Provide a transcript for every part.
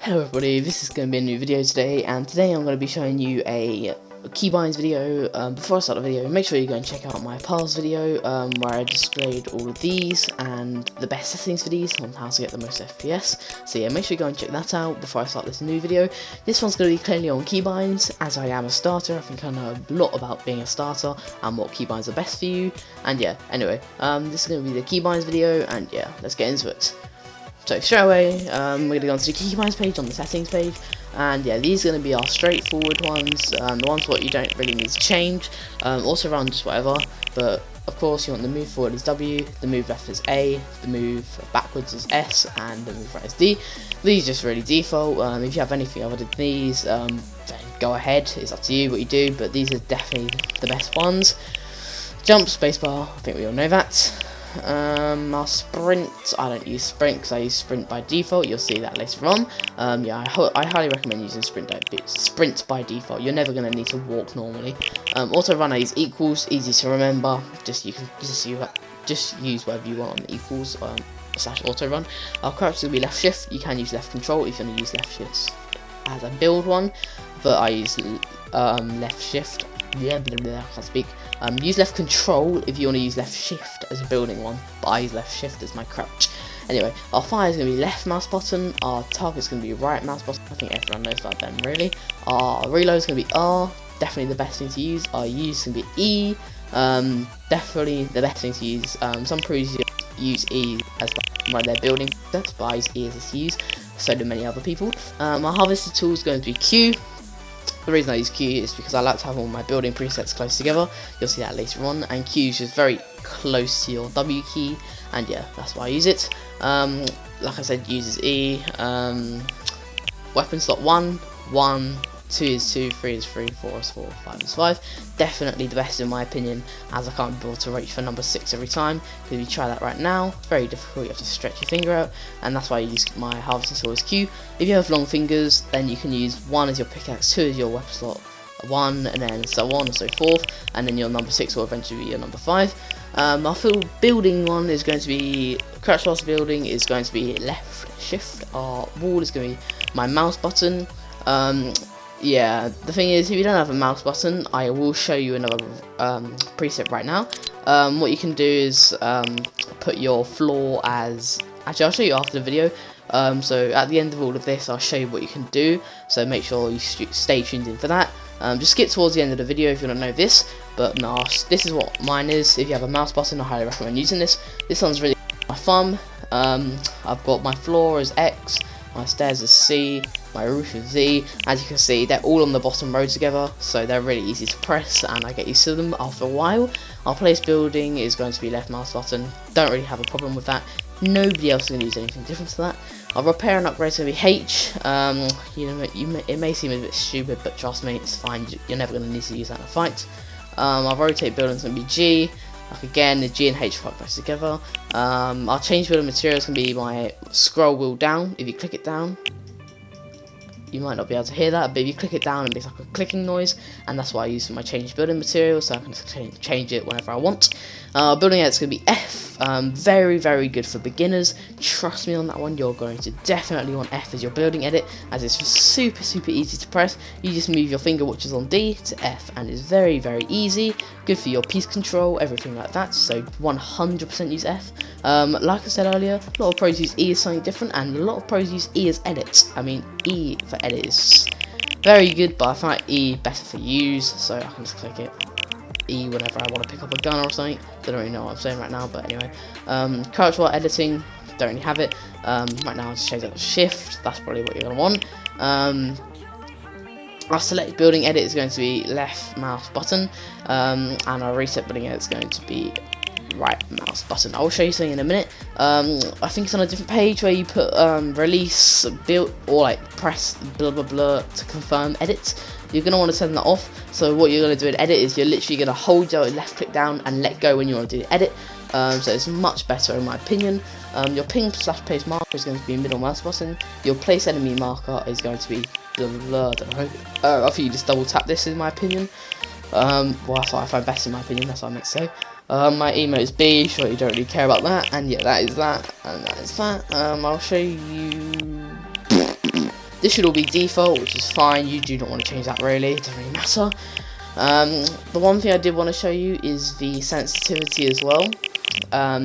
Hello everybody, this is going to be a new video today, and today I'm going to be showing you a keybinds video. Before I start the video, make sure you go and check out my past video where I displayed all of these and the best settings for these on how to get the most FPS. So yeah, make sure you go and check that out before I start this new video. This one's going to be clearly on keybinds, as I am a starter. I think I know a lot about being a starter and what keybinds are best for you. And yeah, anyway, this is going to be the keybinds video, and yeah, let's get into it. So straight away, we're going to go onto the keybinds page on the settings page, and yeah, these are going to be our straightforward ones, the ones what you don't really need to change, also run just whatever, but of course you want the move forward is W, the move left is A, the move backwards is S, and the move right is D. These are just really default. If you have anything other than these, then go ahead, it's up to you what you do, but these are definitely the best ones. Jump, spacebar, I think we all know that. Our sprint, I don't use sprint because I use sprint by default. You'll see that later on. Yeah, I highly recommend using sprint by default. You're never going to need to walk normally. Auto run is equals, easy to remember. Just use whatever you want on the equals / auto run. Our character will be left shift. You can use left control if you want to use left shifts as a build one, but I use left shift. I can't speak. Use left control if you want to use left shift as a building one, but I use left shift as my crouch. Anyway, our fire is going to be left mouse button, our target is going to be right mouse button. I think everyone knows that then, really. Our reload is going to be R, definitely the best thing to use. Our use is going to be E, definitely the best thing to use. Some pros use E as when they're building sets, but I use E as a use, so do many other people. Our harvester tool is going to be Q. The reason I use Q is because I like to have all my building presets close together. You'll see that later on, and Q is just very close to your W key, and yeah, that's why I use it. Like I said, uses E. Weapon slot 1, 2 is 2, 3 is 3, 4 is 4, 5 is 5. Definitely the best in my opinion, as I can't be able to reach for number 6 every time, because if you try that right now, it's very difficult. You have to stretch your finger out, and that's why I use my harvesting tool as Q. If you have long fingers, then you can use 1 as your pickaxe, 2 as your weapon slot 1, and then so on and so forth, and then your number 6 will eventually be your number 5. Our full building one is going to be crouch whilst building is going to be left shift. Our wall is going to be my mouse button. Yeah, the thing is, if you don't have a mouse button, I will show you another preset right now. What you can do is put your floor as... Actually, I'll show you after the video. So at the end of all of this, I'll show you what you can do. So make sure you stay tuned in for that. Just skip towards the end of the video if you want to know this. But no, this is what mine is. If you have a mouse button, I highly recommend using this. This one's really my thumb. I've got my floor as X, my stairs as C, my roof is Z. As you can see, they're all on the bottom row together, so they're really easy to press, and I get used to them after a while. Our place building is going to be left mouse button. Don't really have a problem with that. Nobody else is going to use anything different to that. Our repair and upgrade is going to be H. You know, it may seem a bit stupid, but trust me, it's fine. You're never going to need to use that in a fight. Our rotate building is going to be G. Like again, the G and H quite close together. Our change building material is going to be my scroll wheel down. If you click it down, you might not be able to hear that, but if you click it down, it makes like a clicking noise, and that's why I use for my change building material, so I can change it whenever I want. Building edit is going to be F. Very, very good for beginners. Trust me on that one. You're going to definitely want F as your building edit, as it's super easy to press. You just move your finger, which is on D, to F, and it's very easy. Good for your piece control, everything like that. So 100% use F. Like I said earlier, a lot of pros use E as something different, and a lot of pros use E as edit. I mean, E for edit is very good, but I find E better for use, so I can just click it. E whenever I want to pick up a gun or something. Don't really know what I'm saying right now, but anyway. Crouch while editing, don't really have it. Right now I'll just change that to shift. That's probably what you're going to want. Our select building edit is going to be left mouse button, and our reset building edit is going to be right mouse button. I'll show you something in a minute. I think it's on a different page where you put release build or like press blah to confirm edit. You're going to want to turn that off. So what you're going to do in edit is you're literally going to hold your left click down and let go when you want to do the edit. So it's much better in my opinion. Your ping / place marker is going to be middle mouse button. Your place enemy marker is going to be I think you just double tap this in my opinion. Well, that's what I find best in my opinion, that's what I meant to say. My email is B, sure you don't really care about that, and yeah, that is that, and that is that. I'll show you This should all be default, which is fine. You do not want to change that really, it doesn't really matter. The one thing I did want to show you is the sensitivity as well.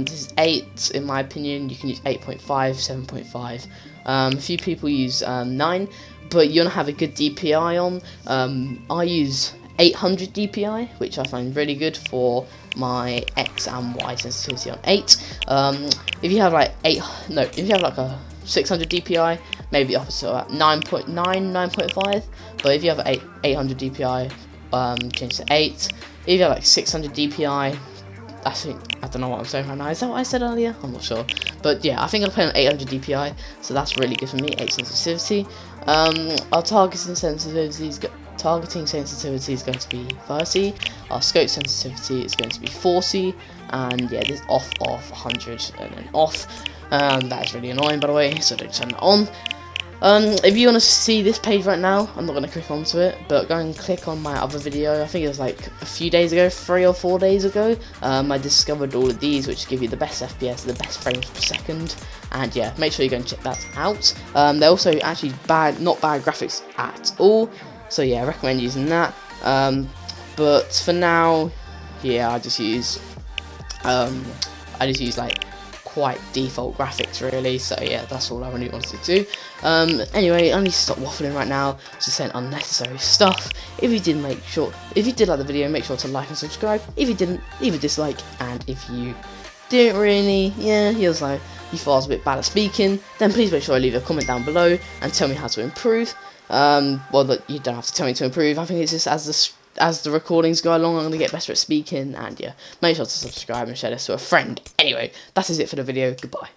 This is 8 in my opinion. You can use 8.5, 7.5. A few people use 9, but you want to have a good DPI on. I use 800 DPI, which I find really good for my X and Y sensitivity on 8. If you have like if you have like a 600 DPI, maybe up to 9.9, 9.5. But if you have 800 DPI, change to 8. If you have like 600 DPI, I don't know what I'm saying right now. Is that what I said earlier? I'm not sure. But yeah, I think I'll play on 800 DPI, so that's really good for me. 8 sensitivity. Our targeting sensitivity is going to be 30. Our scope sensitivity is going to be 40. And yeah, this off 100 and then off. That is really annoying, by the way, so don't turn that on. If you want to see this page right now, I'm not going to click onto it, but go and click on my other video. I think it was like a few days ago, 3 or 4 days ago. I discovered all of these, which give you the best FPS, the best frames per second, and yeah, make sure you go and check that out. They're also actually not bad graphics at all, so yeah, I recommend using that. But for now, yeah, I just use like quite default graphics really, so yeah, that's all I really wanted to do. Anyway, I need to stop waffling right now, just saying unnecessary stuff. If you did like the video, make sure to like and subscribe. If you didn't, leave a dislike, and if you didn't really, you thought I was a bit bad at speaking, then please make sure to leave a comment down below and tell me how to improve. Well, you don't have to tell me to improve. I think it's just as the recordings go along, I'm going to get better at speaking, and yeah, make sure to subscribe and share this to a friend. Anyway, that is it for the video. Goodbye.